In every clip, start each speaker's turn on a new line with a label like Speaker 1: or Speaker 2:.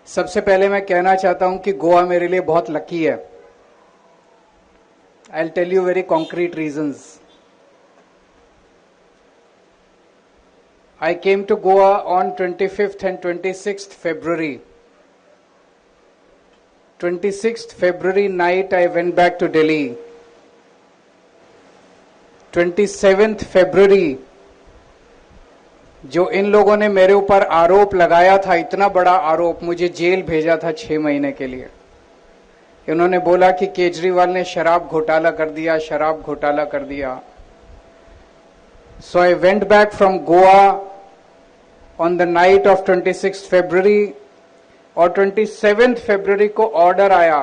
Speaker 1: सबसे पहले मैं कहना चाहता हूं कि गोवा मेरे लिए बहुत लकी है। I will tell you very concrete reasons. I came to Goa on 25th and 26th February. 26th February night I went back to Delhi. 27th February जो इन लोगों ने मेरे ऊपर आरोप लगाया था, इतना बड़ा आरोप, मुझे जेल भेजा था 6 महीने के लिए। इन्होंने बोला कि केजरीवाल ने शराब घोटाला कर दिया, शराब घोटाला कर दिया। So I went back from Goa on the night of 26th February और 27th February को ऑर्डर आया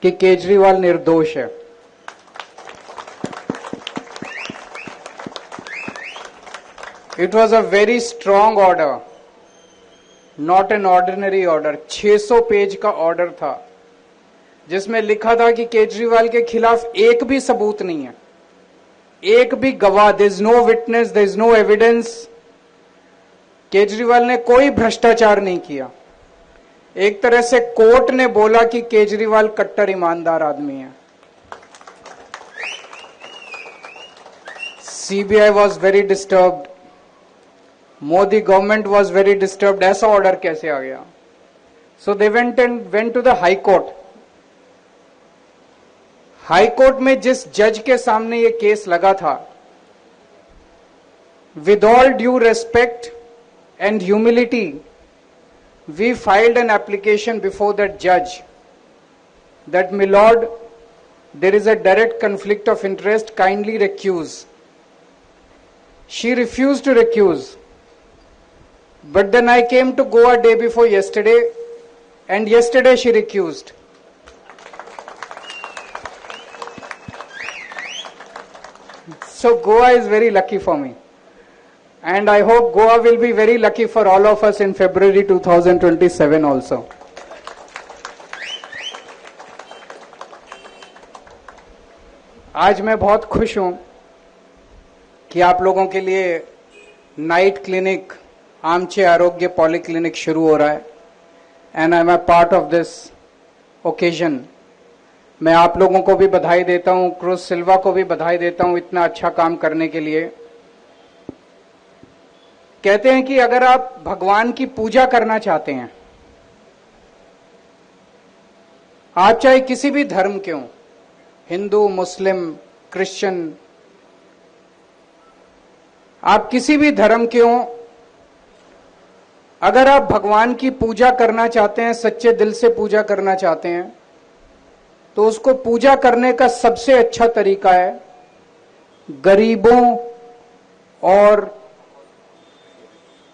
Speaker 1: कि केजरीवाल निर्दोष है। It was a very strong order, not an ordinary order। 600 page का ऑर्डर था जिसमें लिखा था कि केजरीवाल के खिलाफ एक भी सबूत नहीं है, एक भी गवाह, there is no witness, there is no evidence. Kejriwal ने कोई भ्रष्टाचार नहीं किया। एक तरह से कोर्ट ने बोला कि केजरीवाल कट्टर ईमानदार आदमी है। CBI was very disturbed, Modi government was very disturbed. ऐसा ऑर्डर कैसे आ गया? So they went to the high court. High court में जिस जज के सामने ये केस लगा था, with all due respect and humility, we filed an application before that जज that my lord, there is a direct conflict of interest, kindly recuse. She refused to recuse. But then I came to Goa day before yesterday, and yesterday she recused. So Goa is very lucky for me, and I hope Goa will be very lucky for all of us in February 2027 also. आज मैं बहुत खुश हूं कि आप लोगों के लिए नाइट क्लिनिक, आमचे आरोग्य पॉलीक्लिनिक शुरू हो रहा है, and I am a part of this occasion. मैं आप लोगों को भी बधाई देता हूं, क्रूज सिल्वा को भी बधाई देता हूं इतना अच्छा काम करने के लिए। कहते हैं कि अगर आप भगवान की पूजा करना चाहते हैं, आप चाहे किसी भी धर्म के हों, हिंदू, मुस्लिम, क्रिश्चियन, आप किसी भी धर्म के हों, अगर आप भगवान की पूजा करना चाहते हैं, सच्चे दिल से पूजा करना चाहते हैं, तो उसको पूजा करने का सबसे अच्छा तरीका है गरीबों और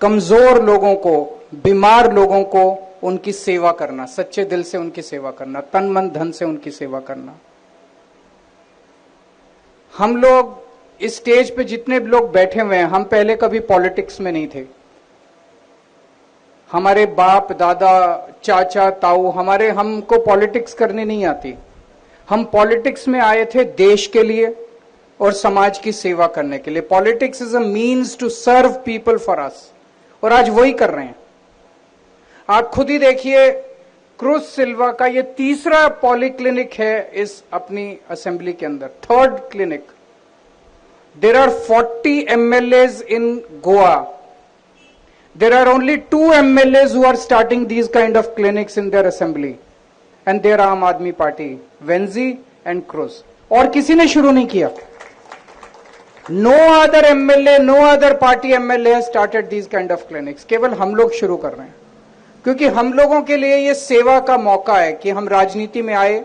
Speaker 1: कमजोर लोगों को, बीमार लोगों को उनकी सेवा करना, सच्चे दिल से उनकी सेवा करना, तन मन धन से उनकी सेवा करना। हम लोग इस स्टेज पे जितने भी लोग बैठे हुए हैं, हम पहले कभी पॉलिटिक्स में नहीं थे। हमारे बाप दादा चाचा ताऊ हमको पॉलिटिक्स करनी नहीं आती। हम पॉलिटिक्स में आए थे देश के लिए और समाज की सेवा करने के लिए। Politics is a means to serve people for us, और आज वही कर रहे हैं। आप खुद ही देखिए, क्रूज सिल्वा का ये तीसरा पॉलीक्लिनिक है इस अपनी असेंबली के अंदर, third clinic. There are 40 MLAs in Goa. There are only 2 MLAs who are starting these kind of clinics in their assembly, and they are Aam Aadmi Party, Venzi and Cruz. और किसी ने शुरू नहीं किया। No other MLA, no other party MLA has started these kind of clinics. केवल हम लोग शुरू कर रहे हैं, क्योंकि हम लोगों के लिए ये सेवा का मौका है कि हम राजनीति में आए,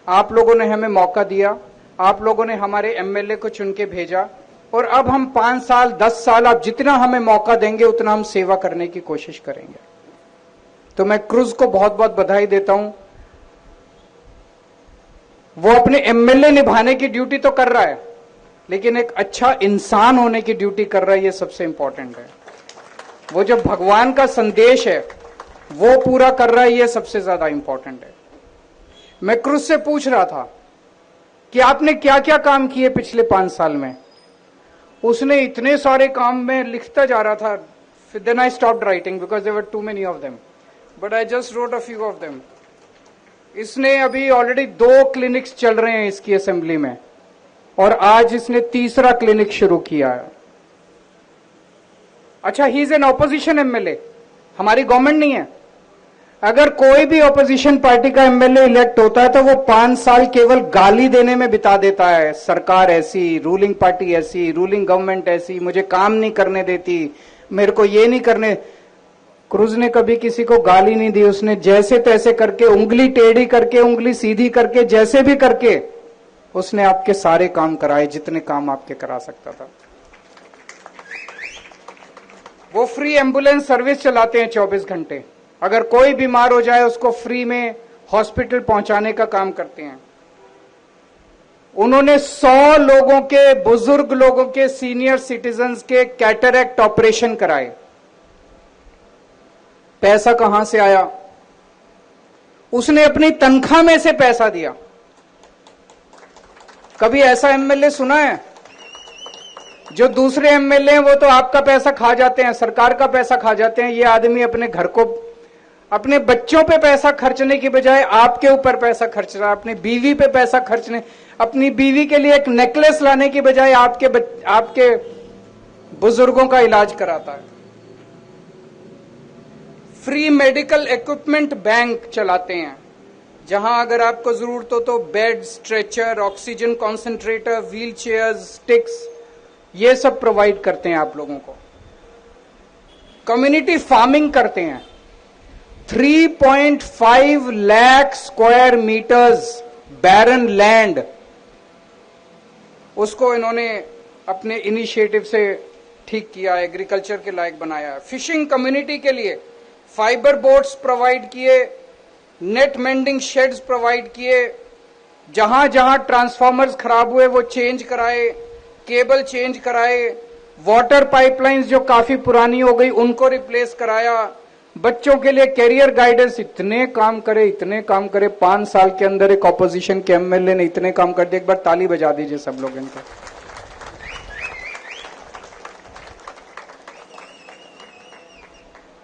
Speaker 1: आप लोगों ने हमें मौका दिया, आप लोगों ने हमारे MLA को चुन के भेजा, और अब हम 5 साल 10 साल आप जितना हमें मौका देंगे उतना हम सेवा करने की कोशिश करेंगे। तो मैं क्रूज को बहुत बहुत बधाई देता हूं। वो अपने MLA निभाने की ड्यूटी तो कर रहा है, लेकिन एक अच्छा इंसान होने की ड्यूटी कर रहा है, ये सबसे इंपॉर्टेंट है। वो जो भगवान का संदेश है वो पूरा कर रहा है, ये सबसे ज्यादा इंपॉर्टेंट है। मैं क्रूज से पूछ रहा था कि आपने क्या क्या काम किए पिछले 5 साल में। उसने इतने सारे काम में लिखता जा रहा था, Then I stopped writing because there were too many of them. But I just wrote a few of them. इसने अभी ऑलरेडी 2 क्लिनिक्स चल रहे हैं इसकी असेंबली में, और आज इसने तीसरा क्लिनिक शुरू किया है. अच्छा, he is an opposition MLA, हमारी गवर्नमेंट नहीं है. अगर कोई भी ऑपोजिशन पार्टी का एमएलए इलेक्ट होता है तो वो 5 साल केवल गाली देने में बिता देता है. सरकार ऐसी, रूलिंग पार्टी ऐसी, रूलिंग गवर्नमेंट ऐसी, मुझे काम नहीं करने देती, मेरे को ये नहीं करने. क्रूज ने कभी किसी को गाली नहीं दी. उसने जैसे तैसे करके, उंगली टेढ़ी करके, उंगली सीधी करके, जैसे भी करके उसने आपके सारे काम कराए, जितने काम आपके करा सकता था. वो फ्री एम्बुलेंस सर्विस चलाते हैं 24 घंटे. अगर कोई बीमार हो जाए उसको फ्री में हॉस्पिटल पहुंचाने का काम करते हैं. उन्होंने 100 लोगों के, बुजुर्ग लोगों के, सीनियर सिटीजन्स के कैटरैक्ट ऑपरेशन कराए. पैसा कहां से आया? उसने अपनी तनख्वाह में से पैसा दिया. कभी ऐसा एमएलए सुना है? जो दूसरे एमएलए हैं वो तो आपका पैसा खा जाते हैं, सरकार का पैसा खा जाते हैं. ये आदमी अपने घर को, अपने बच्चों पे पैसा खर्चने की बजाय आपके ऊपर पैसा खर्च रहा है. अपनी बीवी पे पैसा खर्चने, अपनी बीवी के लिए एक नेकलेस लाने की बजाय आपके बुजुर्गों का इलाज कराता है. फ्री मेडिकल इक्विपमेंट बैंक चलाते हैं, जहां अगर आपको जरूरत हो तो bed, stretcher, oxygen concentrator, wheel chairs, sticks, ये सब प्रोवाइड करते हैं आप लोगों को. कम्युनिटी फार्मिंग करते हैं. 3.5 lakh square metres barren land, उसको इन्होंने अपने इनिशिएटिव से ठीक किया, एग्रीकल्चर के लायक बनाया. फिशिंग कम्युनिटी के लिए फाइबर बोट्स प्रोवाइड किए, नेट मेंडिंग शेड्स प्रोवाइड किए, जहां जहां ट्रांसफार्मर्स खराब हुए वो चेंज कराए, केबल चेंज कराए, वाटर पाइपलाइंस जो काफी पुरानी हो गई उनको रिप्लेस कराया, बच्चों के लिए कैरियर गाइडेंस. इतने काम करे, इतने काम करे. 5 साल के अंदर एक ऑपोजिशन के एमएलए ने इतने काम कर दिए. एक बार ताली बजा दीजिए सब लोग इनका.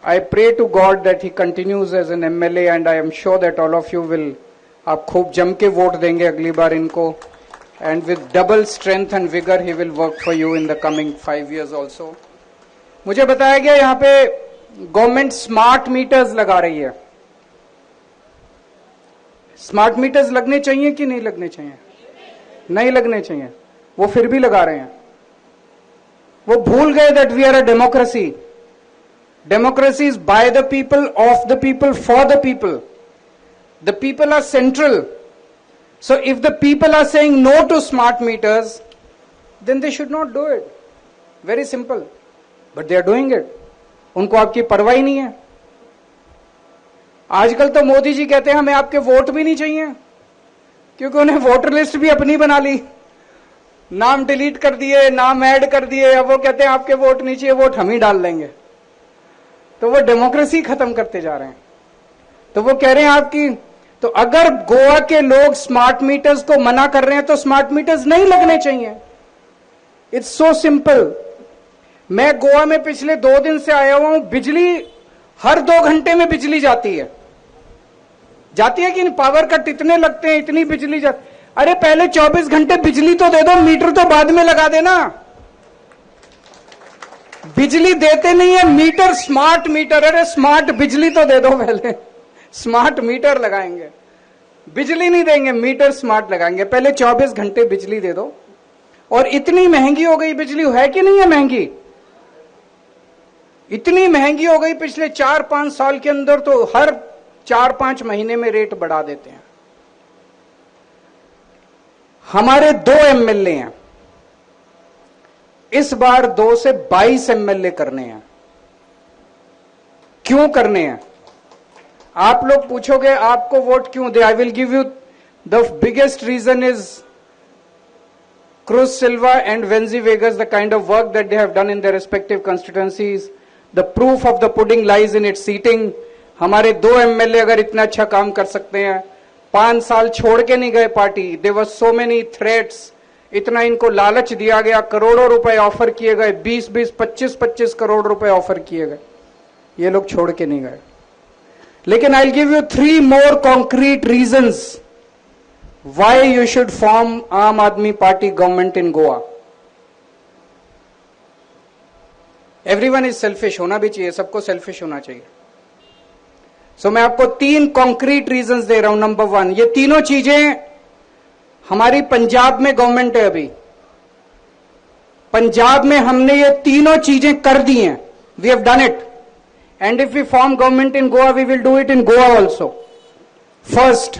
Speaker 1: I pray to God that he continues as an MLA and I am sure that all of you will, आप खूब जम के वोट देंगे अगली बार इनको, and with double strength and vigor he will work for you in the coming 5 years also. मुझे बताया गया यहाँ पे गवर्नमेंट स्मार्ट मीटर्स लगा रही है. स्मार्ट मीटर्स लगने चाहिए कि नहीं लगने चाहिए? नहीं लगने चाहिए. वो फिर भी लगा रहे हैं. वो भूल गए that we are a democracy. Democracy is by the people, of the people, for the people. The people are central. So if the people are saying no to smart meters, then they should not do it. Very simple. But they are doing it. उनको आपकी परवाह ही नहीं है. आजकल तो मोदी जी कहते हैं हमें आपके वोट भी नहीं चाहिए, क्योंकि उन्हें वोटर लिस्ट भी अपनी बना ली, नाम डिलीट कर दिए, नाम ऐड कर दिए. अब वो कहते हैं आपके वोट नहीं चाहिए, वोट हम ही डाल लेंगे. तो वो डेमोक्रेसी खत्म करते जा रहे हैं. तो वो कह रहे हैं आपकी, तो अगर गोवा के लोग स्मार्ट मीटर्स को मना कर रहे हैं तो स्मार्ट मीटर्स नहीं लगने चाहिए. It's so simple. मैं गोवा में पिछले 2 दिन से आया हुआ हूं. बिजली हर 2 घंटे में बिजली जाती है कि नहीं? पावर कट इतने लगते हैं, इतनी बिजली जाती. अरे पहले 24 घंटे बिजली तो दे दो, मीटर तो बाद में लगा देना. बिजली देते नहीं है, मीटर, स्मार्ट मीटर. अरे स्मार्ट बिजली तो दे दो पहले, स्मार्ट मीटर लगाएंगे. बिजली नहीं देंगे, मीटर स्मार्ट लगाएंगे. पहले 24 घंटे बिजली दे दो. और इतनी महंगी हो गई बिजली, है कि नहीं है महंगी? इतनी महंगी हो गई पिछले 4-5 साल के अंदर, तो हर 4-5 महीने में रेट बढ़ा देते हैं. हमारे 2 एमएलए हैं, इस बार 2 से 22 एमएलए करने हैं. क्यों करने हैं? आप लोग पूछोगे आपको वोट क्यों दे. I will give you the biggest reason is Cruz Silva and Venzi Vegas, the kind of work that they have done in their respective constituencies. The proof of the pudding lies in its seating. हमारे 2 MLA अगर इतना अच्छा काम कर सकते हैं, 5 साल छोड़ के नहीं गए party. There were so many threats इतना इनको लालच दिया गया, करोड़ों रुपए ऑफर किए गए, 20-20, 25-25 करोड़ रुपए ऑफर किए गए, ये लोग छोड़ के नहीं गए। लेकिन आई will give you 3 more concrete reasons why you should form Aam Aadmi Party government in Goa. Everyone is selfish, होना भी चाहिए, सबको selfish होना चाहिए। So मैं आपको 3 concrete reasons दे रहा हूं। नंबर 1, ये तीनों चीजें हमारी पंजाब में गवर्नमेंट है, अभी पंजाब में हमने ये तीनों चीजें कर दी हैं। We have done it, and if we form government in Goa we will do it in Goa also. First,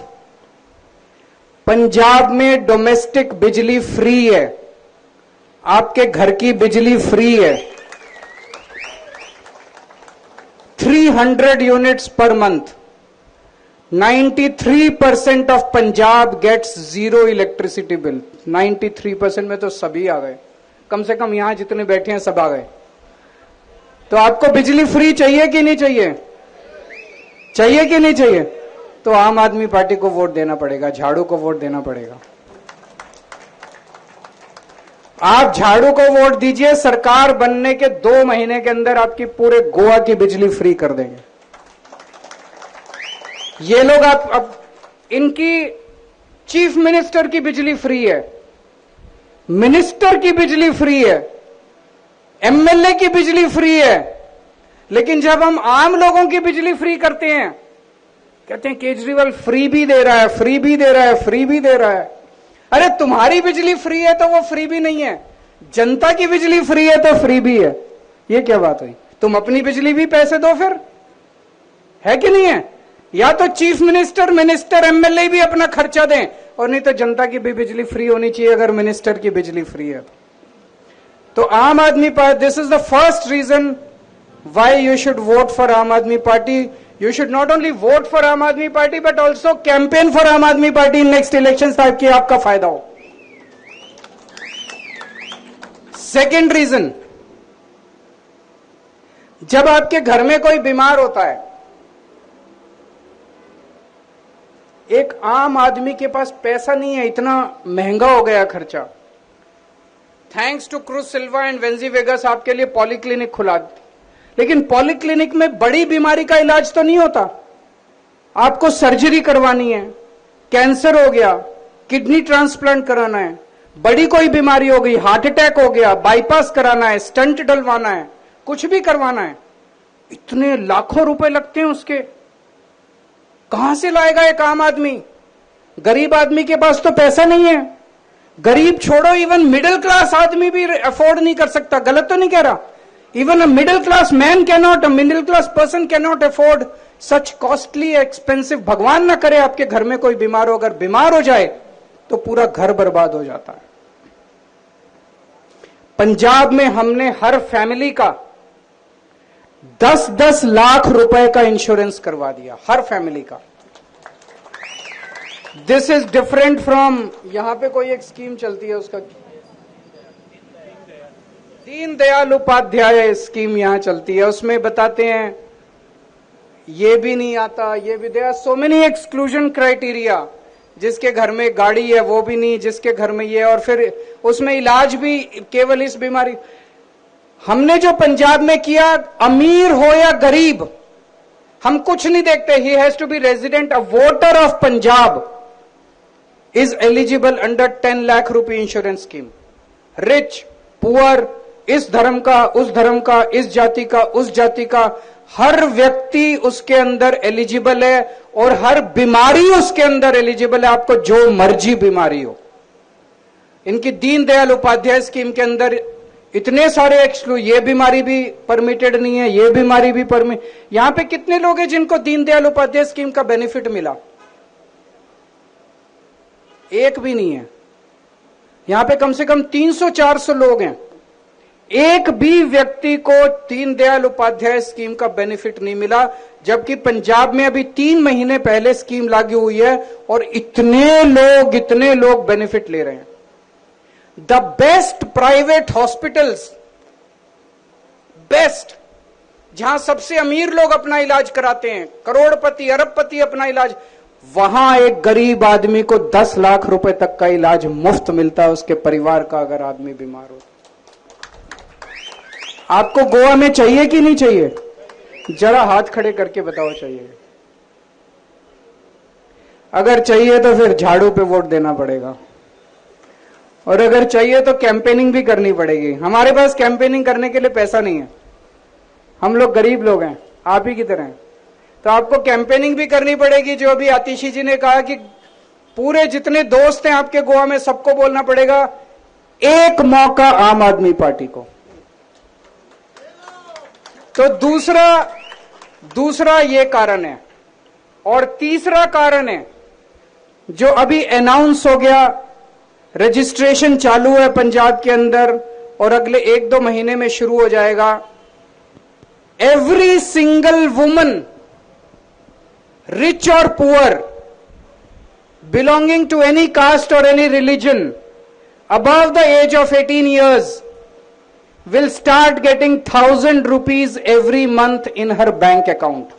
Speaker 1: Punjab में डोमेस्टिक बिजली फ्री है, आपके घर की बिजली फ्री है, 300 units per month. 93% of Punjab gets zero electricity bill. 93% में तो सभी आ गए, कम से कम यहां जितने बैठे हैं सब आ गए। तो आपको बिजली फ्री चाहिए कि नहीं चाहिए? चाहिए कि नहीं चाहिए? तो आम आदमी पार्टी को वोट देना पड़ेगा, झाड़ू को वोट देना पड़ेगा। आप झाड़ू को वोट दीजिए, सरकार बनने के 2 महीने के अंदर आपकी पूरे गोवा की बिजली फ्री कर देंगे। ये लोग अब इनकी चीफ मिनिस्टर की बिजली फ्री है, मिनिस्टर की बिजली फ्री है, एमएलए की बिजली फ्री है, लेकिन जब हम आम लोगों की बिजली फ्री करते हैं, कहते हैं केजरीवाल फ्री भी दे रहा है, फ्री भी दे रहा है, फ्री भी दे रहा है। अरे तुम्हारी बिजली फ्री है तो वो फ्री भी नहीं है, जनता की बिजली फ्री है तो फ्री भी है। ये क्या बात हुई? तुम अपनी बिजली भी पैसे दो फिर, है कि नहीं है? या तो चीफ मिनिस्टर, मिनिस्टर, एमएलए भी अपना खर्चा दें, और नहीं तो जनता की भी बिजली फ्री होनी चाहिए अगर मिनिस्टर की बिजली फ्री है। तो Aam Aadmi Party, this is the first reason why you should vote for Aam Aadmi Party. You should not only vote for Aam Aadmi Party but also campaign for Aam Aadmi party in next elections ताकि आपका फायदा हो। Second reason, जब आपके घर में कोई बीमार होता है, एक आम आदमी के पास पैसा नहीं है, इतना महंगा हो गया खर्चा। Thanks to Cruz Silva and Venzy Viegas आपके लिए पॉलीक्लिनिक खुला, लेकिन पॉलीक्लिनिक में बड़ी बीमारी का इलाज तो नहीं होता। आपको सर्जरी करवानी है, कैंसर हो गया, किडनी ट्रांसप्लांट कराना है, बड़ी कोई बीमारी हो गई, हार्ट अटैक हो गया, बाईपास कराना है, स्टंट डलवाना है, कुछ भी करवाना है, इतने लाखों रुपए लगते हैं उसके। कहां से लाएगा एक आम आदमी? गरीब आदमी के पास तो पैसा नहीं है। गरीब छोड़ो, इवन मिडिल क्लास आदमी भी अफोर्ड नहीं कर सकता। गलत तो नहीं कह रहा? Even a middle class man cannot, a middle class person cannot afford such costly, expensive। भगवान ना करे आपके घर में कोई बीमार हो, अगर बीमार हो जाए तो पूरा घर बर्बाद हो जाता है। पंजाब में हमने हर फैमिली का 10-10 लाख रुपए का इंश्योरेंस करवा दिया, हर फैमिली का। दिस इज डिफरेंट फ्रॉम, यहां पे कोई एक स्कीम चलती है, उसका दीनदयाल उपाध्याय स्कीम यहां चलती है, उसमें बताते हैं ये भी नहीं आता, ये भी, there are so many exclusion criteria. जिसके घर में गाड़ी है वो भी नहीं, जिसके घर में ये, और फिर उसमें इलाज भी केवल इस बीमारी। हमने जो पंजाब में किया, अमीर हो या गरीब, हम कुछ नहीं देखते। He has to be resident, a voter of Punjab is eligible under 10 lakh रुपए इंश्योरेंस स्कीम। रिच, पुअर, इस धर्म का, उस धर्म का, इस जाति का, उस जाति का, हर व्यक्ति उसके अंदर एलिजिबल है, और हर बीमारी उसके अंदर एलिजिबल है, आपको जो मर्जी बीमारी हो। इनकी दीनदयाल उपाध्याय स्कीम के अंदर इतने सारे एक्सक्लूड, ये बीमारी भी परमिटेड नहीं है, ये बीमारी भी परमिट। यहां पे कितने लोग हैं जिनको दीनदयाल उपाध्याय स्कीम का बेनिफिट मिला? एक भी नहीं है। यहां पे कम से कम 300-400 लोग हैं, एक भी व्यक्ति को दीनदयाल उपाध्याय स्कीम का बेनिफिट नहीं मिला, जबकि पंजाब में अभी 3 महीने पहले स्कीम लागू हुई है और इतने लोग बेनिफिट ले रहे हैं। The best private hospitals, best, जहां सबसे अमीर लोग अपना इलाज कराते हैं, करोड़पति, अरबपति अपना इलाज, वहां एक गरीब आदमी को 10 लाख रुपए तक का इलाज मुफ्त मिलता है, उसके परिवार का अगर आदमी बीमार हो। आपको गोवा में चाहिए कि नहीं चाहिए? जरा हाथ खड़े करके बताओ चाहिए। अगर चाहिए तो फिर झाड़ू पे वोट देना पड़ेगा, और अगर चाहिए तो कैंपेनिंग भी करनी पड़ेगी। हमारे पास कैंपेनिंग करने के लिए पैसा नहीं है, हम लोग गरीब लोग हैं, आप ही की तरह हैं। तो आपको कैंपेनिंग भी करनी पड़ेगी। जो अभी आतिशी जी ने कहा कि पूरे जितने दोस्त हैं आपके गोवा में, सबको बोलना पड़ेगा एक मौका आम आदमी पार्टी को। तो दूसरा ये कारण है। और तीसरा कारण है जो अभी अनाउंस हो गया, रजिस्ट्रेशन चालू है पंजाब के अंदर और अगले 1-2 महीने में शुरू हो जाएगा। Every single woman, rich or poor, belonging to any caste or any religion, above the age of 18 years, will start getting 1,000 rupees every month in her bank account.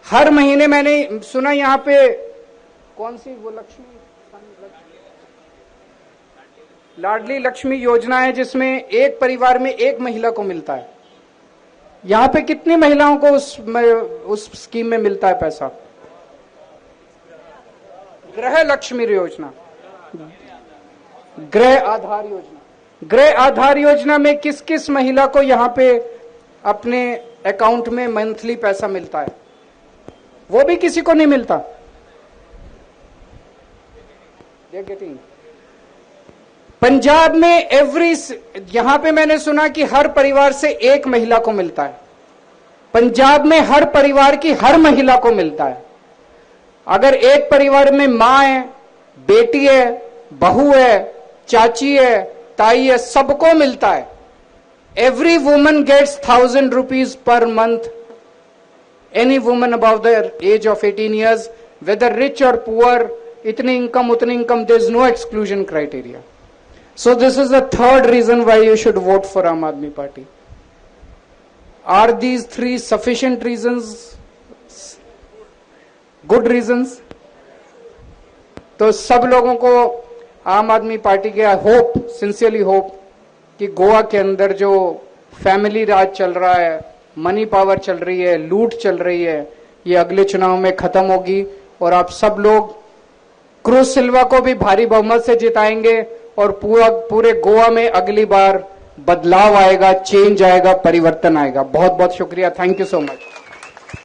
Speaker 1: हर महीने मैंने सुना यहां पे कौन सी वो लाडली लक्ष्मी योजना है, जिसमें एक परिवार में एक महिला को मिलता है। यहां पे कितनी महिलाओं को उस स्कीम में मिलता है पैसा? गृह लक्ष्मी योजना, गृह आधार योजना। गृह आधार योजना में किस किस महिला को यहां पे अपने अकाउंट में मंथली पैसा मिलता है? वो भी किसी को नहीं मिलता। पंजाब में यहां पे मैंने सुना कि हर परिवार से एक महिला को मिलता है। पंजाब में हर परिवार की हर महिला को मिलता है। अगर एक परिवार में मां है, बेटी है, बहू है, चाची है, ताई है, सबको मिलता है। Every woman gets 1,000 rupees per month. Any woman above the age of 18 years, whether rich और पुअर, इतनी इनकम उतनी income, there is no exclusion criteria. So this is the third reason why you should vote for Aam Aadmi Party. Are these 3 sufficient reasons? Good reasons? तो सब लोगों को आम Aadmi party के hope, sincerely hope, कि गोवा के अंदर जो फैमिली राज चल रहा है, मनी पावर चल रही है, लूट चल रही है, ये अगले चुनाव में खत्म होगी और आप सब लोग क्रूज सिल्वा को भी भारी बहुमत से जिताएंगे और पूरे गोवा में अगली बार बदलाव आएगा, चेंज आएगा, परिवर्तन आएगा। बहुत बहुत शुक्रिया। Thank you so much.